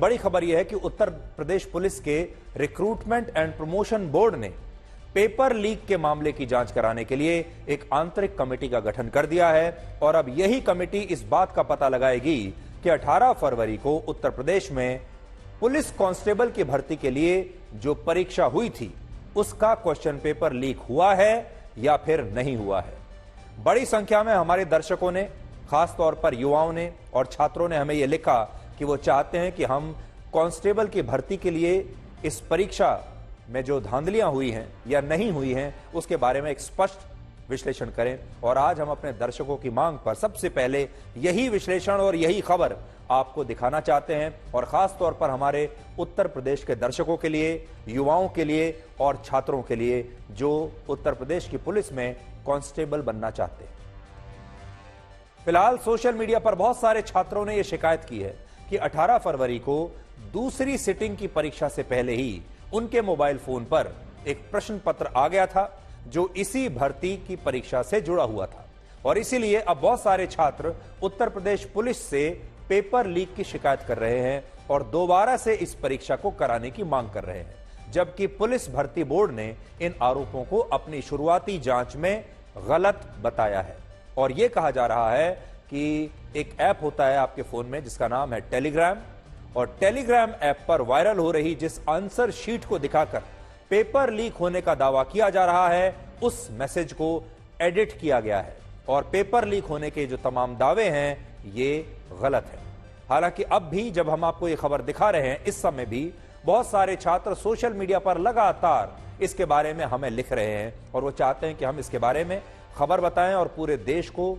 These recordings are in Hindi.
बड़ी खबर यह है कि उत्तर प्रदेश पुलिस के रिक्रूटमेंट एंड प्रमोशन बोर्ड ने पेपर लीक के मामले की जांच कराने के लिए एक आंतरिक कमेटी का गठन कर दिया है और अब यही कमेटी इस बात का पता लगाएगी कि 18 फरवरी को उत्तर प्रदेश में पुलिस कांस्टेबल की भर्ती के लिए जो परीक्षा हुई थी उसका क्वेश्चन पेपर लीक हुआ है या फिर नहीं हुआ है। बड़ी संख्या में हमारे दर्शकों ने, खासतौर पर युवाओं ने और छात्रों ने हमें यह लिखा कि वो चाहते हैं कि हम कांस्टेबल की भर्ती के लिए इस परीक्षा में जो धांधलियां हुई हैं या नहीं हुई हैं उसके बारे में एक स्पष्ट विश्लेषण करें। और आज हम अपने दर्शकों की मांग पर सबसे पहले यही विश्लेषण और यही खबर आपको दिखाना चाहते हैं और खास तौर पर हमारे उत्तर प्रदेश के दर्शकों के लिए, युवाओं के लिए और छात्रों के लिए जो उत्तर प्रदेश की पुलिस में कांस्टेबल बनना चाहते हैं। फिलहाल सोशल मीडिया पर बहुत सारे छात्रों ने यह शिकायत की है कि 18 फरवरी को दूसरी सिटिंग की परीक्षा से पहले ही उनके मोबाइल फोन पर एक प्रश्न पत्र आ गया था जो इसी भर्ती की परीक्षा से जुड़ा हुआ था और इसीलिए अब बहुत सारे छात्र उत्तर प्रदेश पुलिस से पेपर लीक की शिकायत कर रहे हैं और दोबारा से इस परीक्षा को कराने की मांग कर रहे हैं, जबकि पुलिस भर्ती बोर्ड ने इन आरोपों को अपनी शुरुआती जांच में गलत बताया है। और यह कहा जा रहा है कि एक ऐप होता है आपके फोन में जिसका नाम है टेलीग्राम, और टेलीग्राम ऐप पर वायरल हो रही जिस आंसर शीट को दिखाकर पेपर लीक होने का दावा किया जा रहा है उस मैसेज को एडिट किया गया है और पेपर लीक होने के जो तमाम दावे हैं ये गलत है। हालांकि अब भी जब हम आपको ये खबर दिखा रहे हैं इस समय भी बहुत सारे छात्र सोशल मीडिया पर लगातार इसके बारे में हमें लिख रहे हैं और वो चाहते हैं कि हम इसके बारे में खबर बताएं और पूरे देश को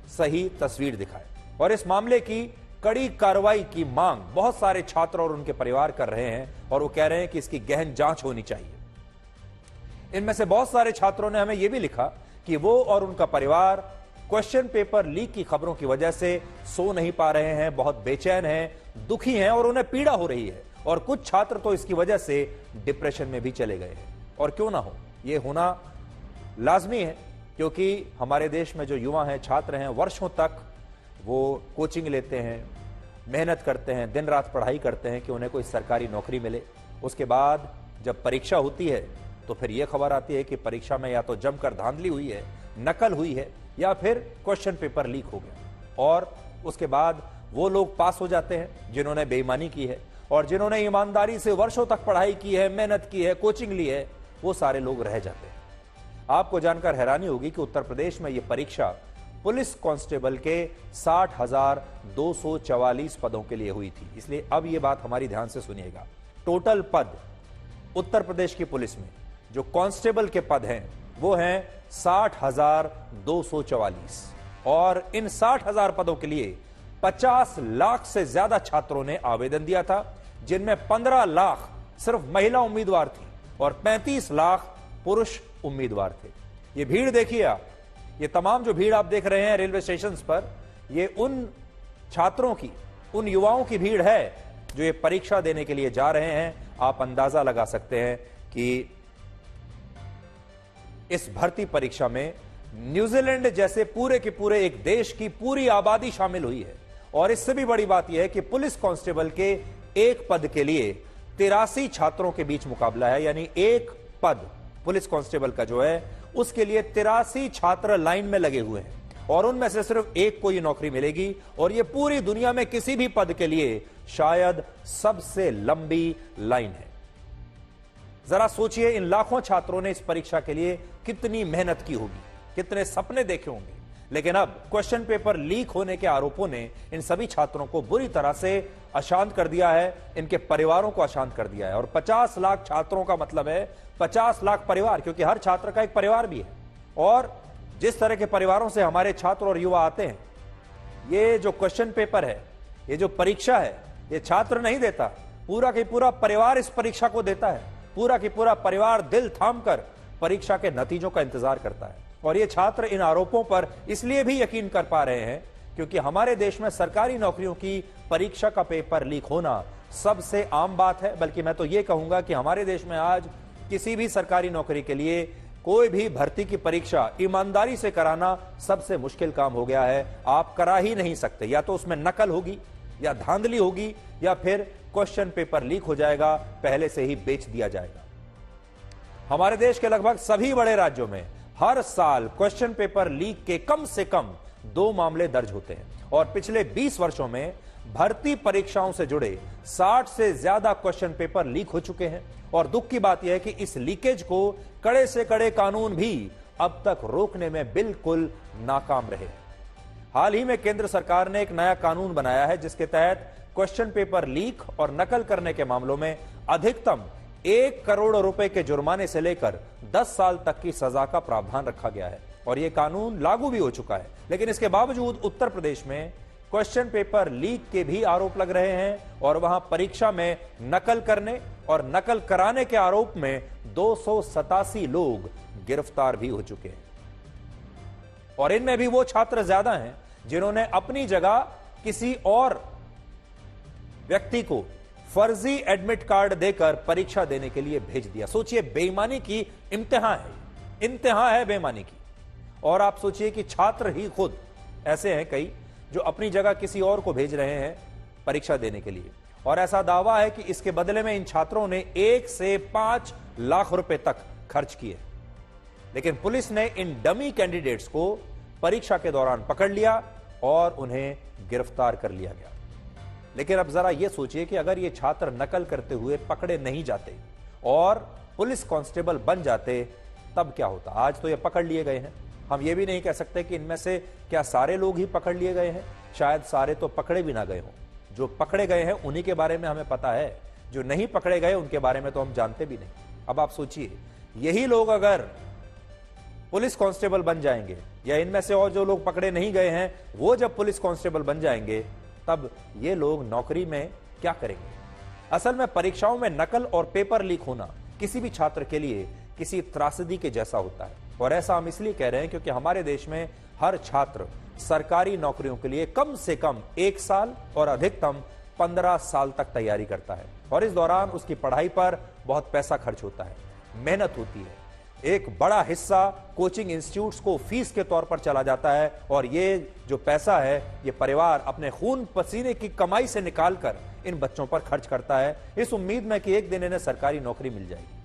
सही तस्वीर दिखाएं। और इस मामले की कड़ी कार्रवाई की मांग बहुत सारे छात्र और उनके परिवार कर रहे हैं और वो कह रहे हैं कि इसकी गहन जांच होनी चाहिए। इनमें से बहुत सारे छात्रों ने हमें यह भी लिखा कि वो और उनका परिवार क्वेश्चन पेपर लीक की खबरों की वजह से सो नहीं पा रहे हैं, बहुत बेचैन हैं, दुखी हैं और उन्हें पीड़ा हो रही है और कुछ छात्र तो इसकी वजह से डिप्रेशन में भी चले गए हैं। और क्यों ना हो, यह होना लाजमी है क्योंकि हमारे देश में जो युवा हैं, छात्र हैं, वर्षों तक वो कोचिंग लेते हैं, मेहनत करते हैं, दिन रात पढ़ाई करते हैं कि उन्हें कोई सरकारी नौकरी मिले। उसके बाद जब परीक्षा होती है तो फिर यह खबर आती है कि परीक्षा में या तो जमकर धांधली हुई है, नकल हुई है या फिर क्वेश्चन पेपर लीक हो गया। और उसके बाद वो लोग पास हो जाते हैं जिन्होंने बेईमानी की है और जिन्होंने ईमानदारी से वर्षों तक पढ़ाई की है, मेहनत की है, कोचिंग ली है, वो सारे लोग रह जाते हैं। आपको जानकर हैरानी होगी कि उत्तर प्रदेश में यह परीक्षा पुलिस कांस्टेबल के 60,244 पदों के लिए हुई थी। इसलिए अब यह बात हमारी ध्यान से सुनिएगा। टोटल पद उत्तर प्रदेश की पुलिस में जो कांस्टेबल के पद हैं वो हैं 60,244 और इन 60,000 पदों के लिए 50 लाख से ज्यादा छात्रों ने आवेदन दिया था, जिनमें 15 लाख सिर्फ महिला उम्मीदवार थी और 35 लाख पुरुष उम्मीदवार थे। ये भीड़ देखिए आप, ये तमाम जो भीड़ आप देख रहे हैं रेलवे स्टेशन पर, ये उन छात्रों की, उन युवाओं की भीड़ है जो ये परीक्षा देने के लिए जा रहे हैं। आप अंदाजा लगा सकते हैं कि इस भर्ती परीक्षा में न्यूजीलैंड जैसे पूरे के पूरे एक देश की पूरी आबादी शामिल हुई है। और इससे भी बड़ी बात यह है कि पुलिस कांस्टेबल के एक पद के लिए 83 छात्रों के बीच मुकाबला है, यानी एक पद पुलिस कांस्टेबल का जो है उसके लिए 83 छात्र लाइन में लगे हुए हैं और उनमें से सिर्फ एक को ये नौकरी मिलेगी और ये पूरी दुनिया में किसी भी पद के लिए शायद सबसे लंबी लाइन है। जरा सोचिए इन लाखों छात्रों ने इस परीक्षा के लिए कितनी मेहनत की होगी, कितने सपने देखे होंगे, लेकिन अब क्वेश्चन पेपर लीक होने के आरोपों ने इन सभी छात्रों को बुरी तरह से अशांत कर दिया है, इनके परिवारों को अशांत कर दिया है। और 50 लाख छात्रों का मतलब है 50 लाख परिवार, क्योंकि हर छात्र का एक परिवार भी है। और जिस तरह के परिवारों से हमारे छात्र और युवा आते हैं, ये जो क्वेश्चन पेपर है, ये जो परीक्षा है, ये छात्र नहीं देता, पूरा के पूरा परिवार इस परीक्षा को देता है। पूरा की पूरा परिवार दिल थाम कर परीक्षा के नतीजों का इंतजार करता है। और ये छात्र इन आरोपों पर इसलिए भी यकीन कर पा रहे हैं क्योंकि हमारे देश में सरकारी नौकरियों की परीक्षा का पेपर लीक होना सबसे आम बात है। बल्कि मैं तो ये कहूंगा कि हमारे देश में आज किसी भी सरकारी नौकरी के लिए कोई भी भर्ती की परीक्षा ईमानदारी से कराना सबसे मुश्किल काम हो गया है। आप करा ही नहीं सकते, या तो उसमें नकल होगी या धांधली होगी या फिर क्वेश्चन पेपर लीक हो जाएगा, पहले से ही बेच दिया जाएगा। हमारे देश के लगभग सभी बड़े राज्यों में हर साल क्वेश्चन पेपर लीक के कम से कम 2 मामले दर्ज होते हैं और पिछले 20 वर्षों में भर्ती परीक्षाओं से जुड़े 60 से ज्यादा क्वेश्चन पेपर लीक हो चुके हैं। और दुख की बात यह है कि इस लीकेज को कड़े से कड़े कानून भी अब तक रोकने में बिल्कुल नाकाम रहे। हाल ही में केंद्र सरकार ने एक नया कानून बनाया है जिसके तहत क्वेश्चन पेपर लीक और नकल करने के मामलों में अधिकतम 1 करोड़ रुपए के जुर्माने से लेकर 10 साल तक की सजा का प्रावधान रखा गया है और यह कानून लागू भी हो चुका है। लेकिन इसके बावजूद उत्तर प्रदेश में क्वेश्चन पेपर लीक के भी आरोप लग रहे हैं और वहां परीक्षा में नकल करने और नकल कराने के आरोप में 287 लोग गिरफ्तार भी हो चुके हैं। और इनमें भी वो छात्र ज्यादा हैं जिन्होंने अपनी जगह किसी और व्यक्ति को फर्जी एडमिट कार्ड देकर परीक्षा देने के लिए भेज दिया। सोचिए, बेईमानी की इंतहा है बेईमानी की। और आप सोचिए कि छात्र ही खुद ऐसे हैं कई जो अपनी जगह किसी और को भेज रहे हैं परीक्षा देने के लिए। और ऐसा दावा है कि इसके बदले में इन छात्रों ने 1 से 5 लाख रुपए तक खर्च किए। लेकिन पुलिस ने इन डमी कैंडिडेट्स को परीक्षा के दौरान पकड़ लिया और उन्हें गिरफ्तार कर लिया गया। लेकिन अब जरा यह सोचिए कि अगर ये छात्र नकल करते हुए पकड़े नहीं जाते और पुलिस कांस्टेबल बन जाते तब क्या होता। आज तो ये पकड़ लिए गए हैं, हम ये भी नहीं कह सकते कि इनमें से क्या सारे लोग ही पकड़ लिए गए हैं, शायद सारे तो पकड़े भी ना गए हों। जो पकड़े गए हैं उन्हीं के बारे में हमें पता है, जो नहीं पकड़े गए उनके बारे में तो हम जानते भी नहीं। अब आप सोचिए, यही लोग अगर पुलिस कांस्टेबल बन जाएंगे या इनमें से और जो लोग पकड़े नहीं गए हैं वो जब पुलिस कांस्टेबल बन जाएंगे तब ये लोग नौकरी में क्या करेंगे। असल में परीक्षाओं में नकल और पेपर लीक होना किसी भी छात्र के लिए किसी त्रासदी के जैसा होता है। और ऐसा हम इसलिए कह रहे हैं क्योंकि हमारे देश में हर छात्र सरकारी नौकरियों के लिए कम से कम 1 साल और अधिकतम 15 साल तक तैयारी करता है और इस दौरान उसकी पढ़ाई पर बहुत पैसा खर्च होता है, मेहनत होती है। एक बड़ा हिस्सा कोचिंग इंस्टीट्यूट्स को फीस के तौर पर चला जाता है और ये जो पैसा है ये परिवार अपने खून पसीने की कमाई से निकालकर इन बच्चों पर खर्च करता है, इस उम्मीद में कि एक दिन इन्हें सरकारी नौकरी मिल जाएगी।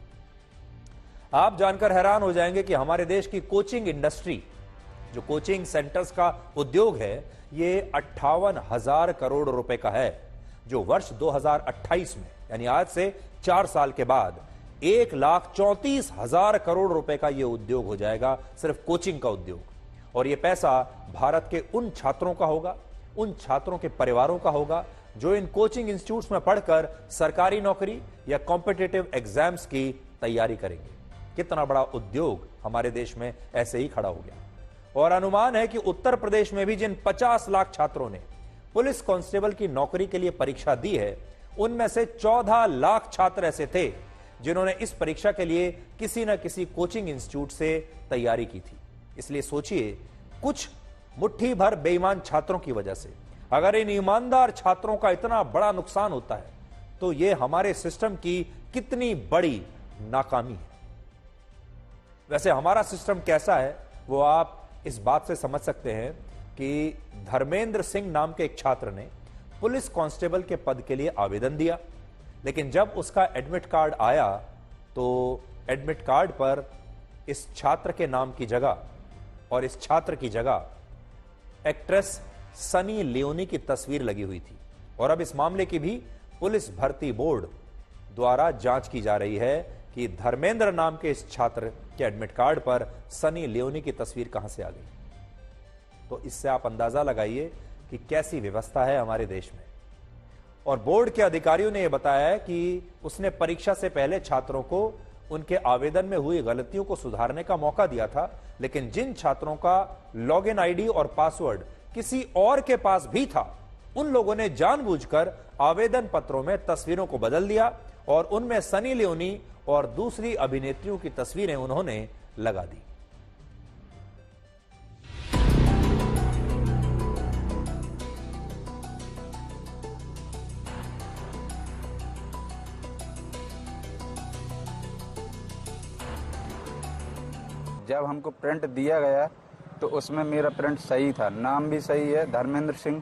आप जानकर हैरान हो जाएंगे कि हमारे देश की कोचिंग इंडस्ट्री, जो कोचिंग सेंटर्स का उद्योग है, ये 58,000 करोड़ रुपए का है, जो वर्ष 2028 में यानी आज से 4 साल के बाद 1,34,000 करोड़ रुपए का यह उद्योग हो जाएगा, सिर्फ कोचिंग का उद्योग। और यह पैसा भारत के उन छात्रों का होगा, उन छात्रों के परिवारों का होगा जो इन कोचिंग इंस्टीट्यूट्स में पढ़कर सरकारी नौकरी या कॉम्पिटिटिव एग्जाम्स की तैयारी करेंगे। कितना बड़ा उद्योग हमारे देश में ऐसे ही खड़ा हो गया। और अनुमान है कि उत्तर प्रदेश में भी जिन 50 लाख छात्रों ने पुलिस कांस्टेबल की नौकरी के लिए परीक्षा दी है, उनमें से 14 लाख छात्र ऐसे थे जिन्होंने इस परीक्षा के लिए किसी न किसी कोचिंग इंस्टीट्यूट से तैयारी की थी। इसलिए सोचिए, कुछ मुट्ठी भर बेईमान छात्रों की वजह से अगर इन ईमानदार छात्रों का इतना बड़ा नुकसान होता है तो यह हमारे सिस्टम की कितनी बड़ी नाकामी है। वैसे हमारा सिस्टम कैसा है वो आप इस बात से समझ सकते हैं कि धर्मेंद्र सिंह नाम के एक छात्र ने पुलिस कांस्टेबल के पद के लिए आवेदन दिया, लेकिन जब उसका एडमिट कार्ड आया तो एडमिट कार्ड पर इस छात्र के नाम की जगह और इस छात्र की जगह एक्ट्रेस सनी लियोनी की तस्वीर लगी हुई थी। और अब इस मामले की भी पुलिस भर्ती बोर्ड द्वारा जांच की जा रही है कि धर्मेंद्र नाम के इस छात्र के एडमिट कार्ड पर सनी लियोनी की तस्वीर कहां से आ गई। तो इससे आप अंदाजा लगाइए कि कैसी व्यवस्था है हमारे देश में। और बोर्ड के अधिकारियों ने यह बताया है कि उसने परीक्षा से पहले छात्रों को उनके आवेदन में हुई गलतियों को सुधारने का मौका दिया था, लेकिन जिन छात्रों का लॉगिन आईडी और पासवर्ड किसी और के पास भी था, उन लोगों ने जानबूझकर आवेदन पत्रों में तस्वीरों को बदल दिया और उनमें सनी लियोनी और दूसरी अभिनेत्रियों की तस्वीरें उन्होंने लगा दी। जब हमको प्रिंट दिया गया तो उसमें मेरा प्रिंट सही था, नाम भी सही है धर्मेंद्र सिंह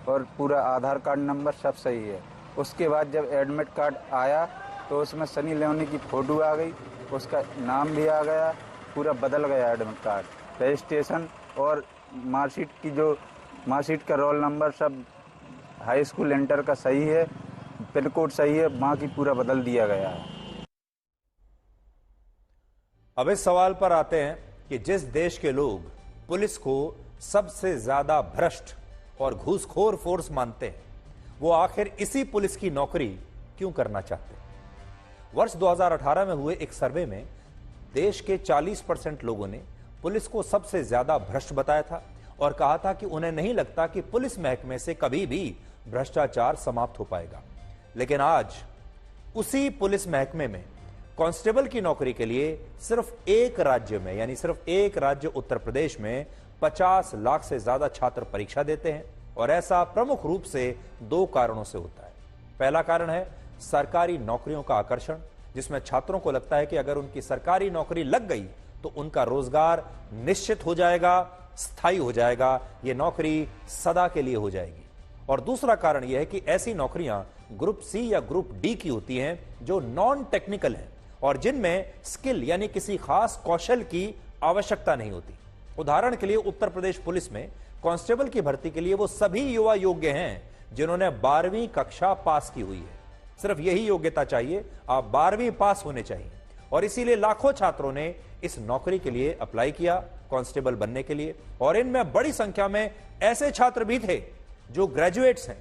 और पूरा आधार कार्ड नंबर सब सही है। उसके बाद जब एडमिट कार्ड आया तो उसमें सनी लियोनी की फ़ोटो आ गई, उसका नाम भी आ गया, पूरा बदल गया एडमिट कार्ड। रजिस्ट्रेशन और मार्कशीट का रोल नंबर सब हाई स्कूल इंटर का सही है, पिन कोड सही है, बाकी पूरा बदल दिया गया है। अब इस सवाल पर आते हैं कि जिस देश के लोग पुलिस को सबसे ज्यादा भ्रष्ट और घूसखोर फोर्स मानते हैं, वो आखिर इसी पुलिस की नौकरी क्यों करना चाहते हैं? वर्ष 2018 में हुए एक सर्वे में देश के 40% लोगों ने पुलिस को सबसे ज्यादा भ्रष्ट बताया था और कहा था कि उन्हें नहीं लगता कि पुलिस महकमे से कभी भी भ्रष्टाचार समाप्त हो पाएगा। लेकिन आज उसी पुलिस महकमे में कांस्टेबल की नौकरी के लिए सिर्फ एक राज्य में, यानी सिर्फ एक राज्य उत्तर प्रदेश में 50 लाख से ज्यादा छात्र परीक्षा देते हैं। और ऐसा प्रमुख रूप से 2 कारणों से होता है। पहला कारण है सरकारी नौकरियों का आकर्षण, जिसमें छात्रों को लगता है कि अगर उनकी सरकारी नौकरी लग गई तो उनका रोजगार निश्चित हो जाएगा, स्थायी हो जाएगा, यह नौकरी सदा के लिए हो जाएगी। और दूसरा कारण यह है कि ऐसी नौकरियां ग्रुप सी या ग्रुप डी की होती हैं जो नॉन टेक्निकल हैं और जिनमें स्किल यानी किसी खास कौशल की आवश्यकता नहीं होती। उदाहरण के लिए उत्तर प्रदेश पुलिस में कांस्टेबल की भर्ती के लिए वो सभी युवा योग्य हैं जिन्होंने 12वीं कक्षा पास की हुई है। सिर्फ यही योग्यता चाहिए, आप 12वीं पास होने चाहिए। और इसीलिए लाखों छात्रों ने इस नौकरी के लिए अप्लाई किया कांस्टेबल बनने के लिए। और इनमें बड़ी संख्या में ऐसे छात्र भी थे जो ग्रेजुएट्स हैं,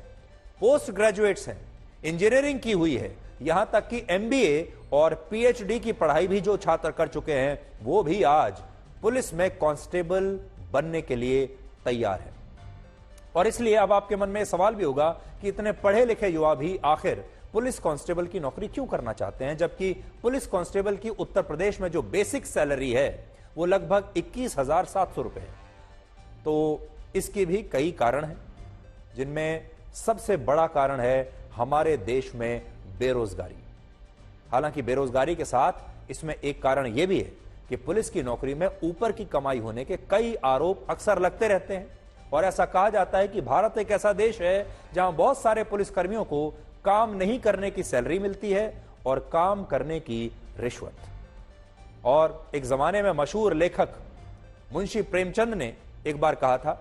पोस्ट ग्रेजुएट्स हैं, इंजीनियरिंग की हुई है, यहां तक कि एमबीए और पीएचडी की पढ़ाई भी जो छात्र कर चुके हैं वो भी आज पुलिस में कांस्टेबल बनने के लिए तैयार है। और इसलिए अब आपके मन में सवाल भी होगा कि इतने पढ़े लिखे युवा भी आखिर पुलिस कांस्टेबल की नौकरी क्यों करना चाहते हैं, जबकि पुलिस कांस्टेबल की उत्तर प्रदेश में जो बेसिक सैलरी है वो लगभग 21,700 रुपए है। तो इसके भी कई कारण हैं, जिनमें सबसे बड़ा कारण है हमारे देश में बेरोजगारी। हालांकि बेरोजगारी के साथ इसमें एक कारण यह भी है कि पुलिस की नौकरी में ऊपर की कमाई होने के कई आरोप अक्सर लगते रहते हैं। और ऐसा कहा जाता है कि भारत एक ऐसा देश है जहां बहुत सारे पुलिसकर्मियों को काम नहीं करने की सैलरी मिलती है और काम करने की रिश्वत। और एक जमाने में मशहूर लेखक मुंशी प्रेमचंद ने एक बार कहा था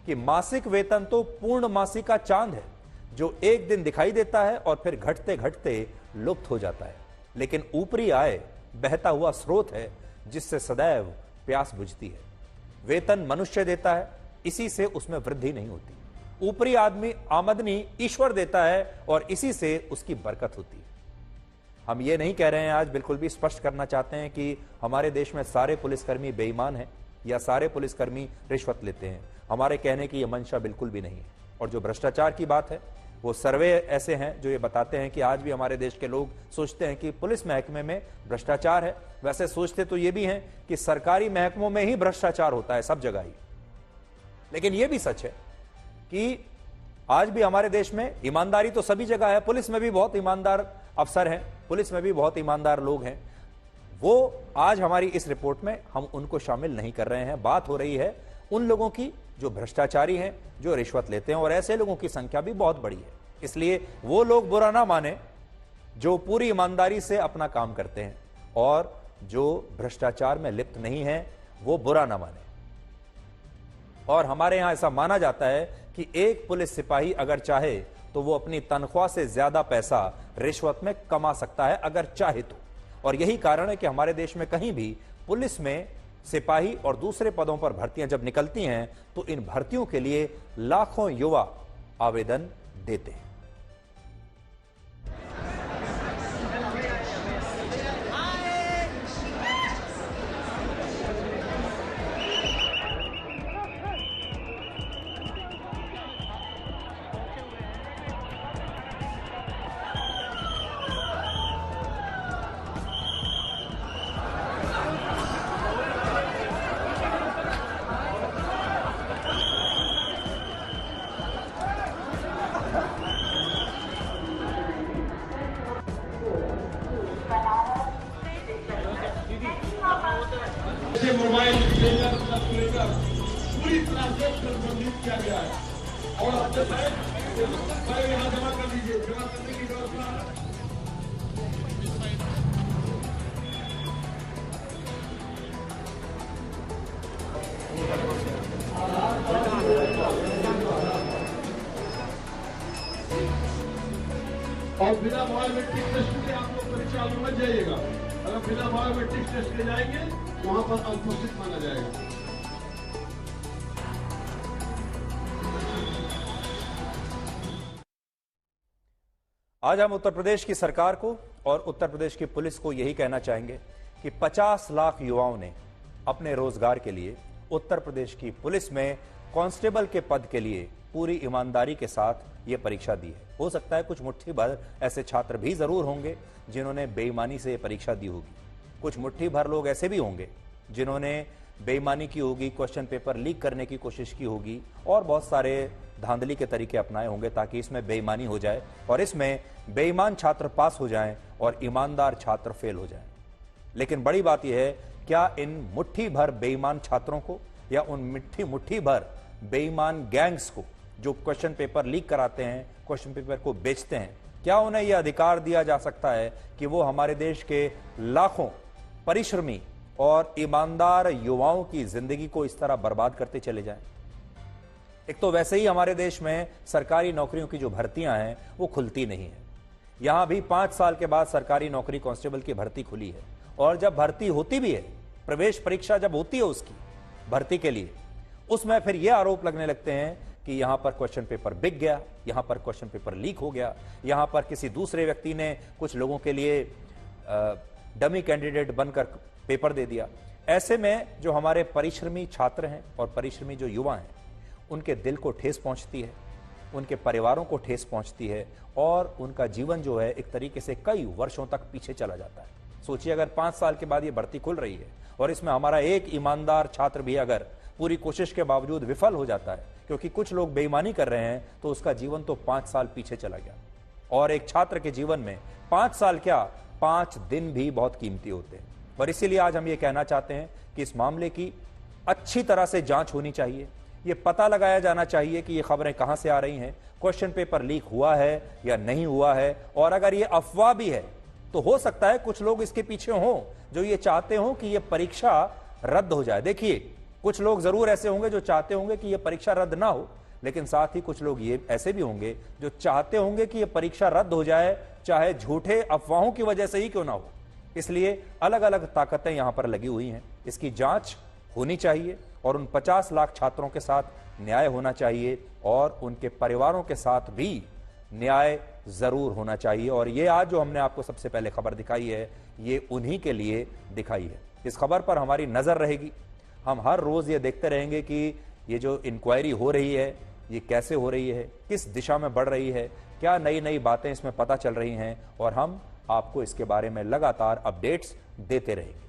कि मासिक वेतन तो पूर्ण मासी का चांद है जो एक दिन दिखाई देता है और फिर घटते घटते लुप्त हो जाता है, लेकिन ऊपरी आय बहता हुआ स्रोत है जिससे सदैव प्यास बुझती है। वेतन मनुष्य देता है, इसी से उसमें वृद्धि नहीं होती। ऊपरी आमदनी ईश्वर देता है और इसी से उसकी बरकत होती है। हम ये नहीं कह रहे हैं, आज बिल्कुल भी स्पष्ट करना चाहते हैं कि हमारे देश में सारे पुलिसकर्मी बेईमान हैं या सारे पुलिसकर्मी रिश्वत लेते हैं। हमारे कहने की यह मंशा बिल्कुल भी नहीं है। और जो भ्रष्टाचार की बात है, वो सर्वे ऐसे हैं जो ये बताते हैं कि आज भी हमारे देश के लोग सोचते हैं कि पुलिस महकमे में भ्रष्टाचार है। वैसे सोचते तो ये भी हैं कि सरकारी महकमों में ही भ्रष्टाचार होता है, सब जगह ही। लेकिन ये भी सच है कि आज भी हमारे देश में ईमानदारी तो सभी जगह है। पुलिस में भी बहुत ईमानदार अफसर हैं, पुलिस में भी बहुत ईमानदार लोग हैं। वो आज हमारी इस रिपोर्ट में हम उनको शामिल नहीं कर रहे हैं। बात हो रही है उन लोगों की जो भ्रष्टाचारी हैं, जो रिश्वत लेते हैं, और ऐसे लोगों की संख्या भी बहुत बड़ी है। इसलिए वो लोग बुरा ना माने जो पूरी ईमानदारी से अपना काम करते हैं, और जो भ्रष्टाचार में लिप्त नहीं है वो बुरा ना माने। और हमारे यहां ऐसा माना जाता है कि एक पुलिस सिपाही अगर चाहे तो वो अपनी तनख्वाह से ज्यादा पैसा रिश्वत में कमा सकता है, अगर चाहे तो। और यही कारण है कि हमारे देश में कहीं भी पुलिस में सिपाही और दूसरे पदों पर भर्तियां जब निकलती हैं तो इन भर्तियों के लिए लाखों युवा आवेदन देते हैं। मोबाइल पूरी तरह से संबंधित किया गया है और अब तक और बिना बायोमेट्रिक टेस्ट के आप लोग परीक्षा में मत जाइएगा। अगर बिना बायोमेट्रिक टेस्ट के जाएंगे वहां पर अनुपस्थित माना जाएगा। आज हम उत्तर प्रदेश की सरकार को और उत्तर प्रदेश की पुलिस को यही कहना चाहेंगे कि 50 लाख युवाओं ने अपने रोजगार के लिए उत्तर प्रदेश की पुलिस में कांस्टेबल के पद के लिए पूरी ईमानदारी के साथ ये परीक्षा दी है। हो सकता है कुछ मुट्ठी भर ऐसे छात्र भी जरूर होंगे जिन्होंने बेईमानी से ये परीक्षा दी होगी, कुछ मुट्ठी भर लोग ऐसे भी होंगे जिन्होंने बेईमानी की होगी, क्वेश्चन पेपर लीक करने की कोशिश की होगी और बहुत सारे धांधली के तरीके अपनाए होंगे ताकि इसमें बेईमानी हो जाए और इसमें बेईमान छात्र पास हो जाएं और ईमानदार छात्र फेल हो जाएं। लेकिन बड़ी बात यह है, क्या इन मुट्ठी भर बेईमान छात्रों को या उन मुट्ठी भर बेईमान गैंग्स को जो क्वेश्चन पेपर लीक कराते हैं, क्वेश्चन पेपर को बेचते हैं, क्या उन्हें यह अधिकार दिया जा सकता है कि वो हमारे देश के लाखों परिश्रमी और ईमानदार युवाओं की जिंदगी को इस तरह बर्बाद करते चले जाएं? एक तो वैसे ही हमारे देश में सरकारी नौकरियों की जो भर्तियां हैं वो खुलती नहीं है। यहां भी 5 साल के बाद सरकारी नौकरी कांस्टेबल की भर्ती खुली है और जब भर्ती होती भी है, प्रवेश परीक्षा जब होती है उसकी भर्ती के लिए, उसमें फिर यह आरोप लगने लगते हैं कि यहां पर क्वेश्चन पेपर बिक गया, यहां पर क्वेश्चन पेपर लीक हो गया, यहां पर किसी दूसरे व्यक्ति ने कुछ लोगों के लिए डमी कैंडिडेट बनकर पेपर दे दिया। ऐसे में जो हमारे परिश्रमी छात्र हैं और परिश्रमी जो युवा हैं, उनके दिल को ठेस पहुंचती है, उनके परिवारों को ठेस पहुंचती है और उनका जीवन जो है एक तरीके से कई वर्षों तक पीछे चला जाता है। सोचिए, अगर 5 साल के बाद ये भर्ती खुल रही है और इसमें हमारा एक ईमानदार छात्र भी अगर पूरी कोशिश के बावजूद विफल हो जाता है क्योंकि कुछ लोग बेईमानी कर रहे हैं, तो उसका जीवन तो 5 साल पीछे चला गया। और एक छात्र के जीवन में 5 साल क्या, 5 दिन भी बहुत कीमती होते हैं। और इसीलिए आज हम ये कहना चाहते हैं कि इस मामले की अच्छी तरह से जांच होनी चाहिए। ये पता लगाया जाना चाहिए कि ये खबरें कहां से आ रही हैं, क्वेश्चन पेपर लीक हुआ है या नहीं हुआ है, और अगर ये अफवाह भी है तो हो सकता है कुछ लोग इसके पीछे हों जो ये चाहते हों कि ये परीक्षा रद्द हो जाए। देखिए, कुछ लोग जरूर ऐसे होंगे जो चाहते होंगे कि यह परीक्षा रद्द ना हो, लेकिन साथ ही कुछ लोग ये ऐसे भी होंगे जो चाहते होंगे कि यह परीक्षा रद्द हो जाए, चाहे झूठे अफवाहों की वजह से ही क्यों ना हो। इसलिए अलग अलग ताकतें यहां पर लगी हुई हैं। इसकी जांच होनी चाहिए और उन 50 लाख छात्रों के साथ न्याय होना चाहिए और उनके परिवारों के साथ भी न्याय जरूर होना चाहिए। और ये आज जो हमने आपको सबसे पहले खबर दिखाई है, ये उन्हीं के लिए दिखाई है। इस खबर पर हमारी नजर रहेगी। हम हर रोज ये देखते रहेंगे कि ये जो इंक्वायरी हो रही है ये कैसे हो रही है, किस दिशा में बढ़ रही है, क्या नई नई बातें इसमें पता चल रही हैं, और हम आपको इसके बारे में लगातार अपडेट्स देते रहेंगे।